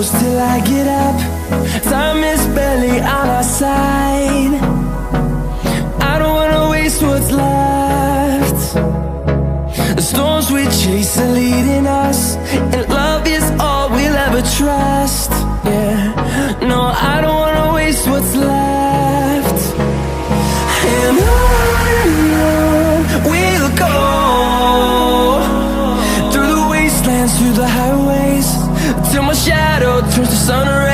close till I get up. Time is barely on our side. I don't wanna waste what's left. The storms we chase are leading us, and love is all we'll ever trust. Yeah, no, I don't wanna waste what's left. And on we'll go, through the wastelands, through the highways, till my shadow turns to sun rays.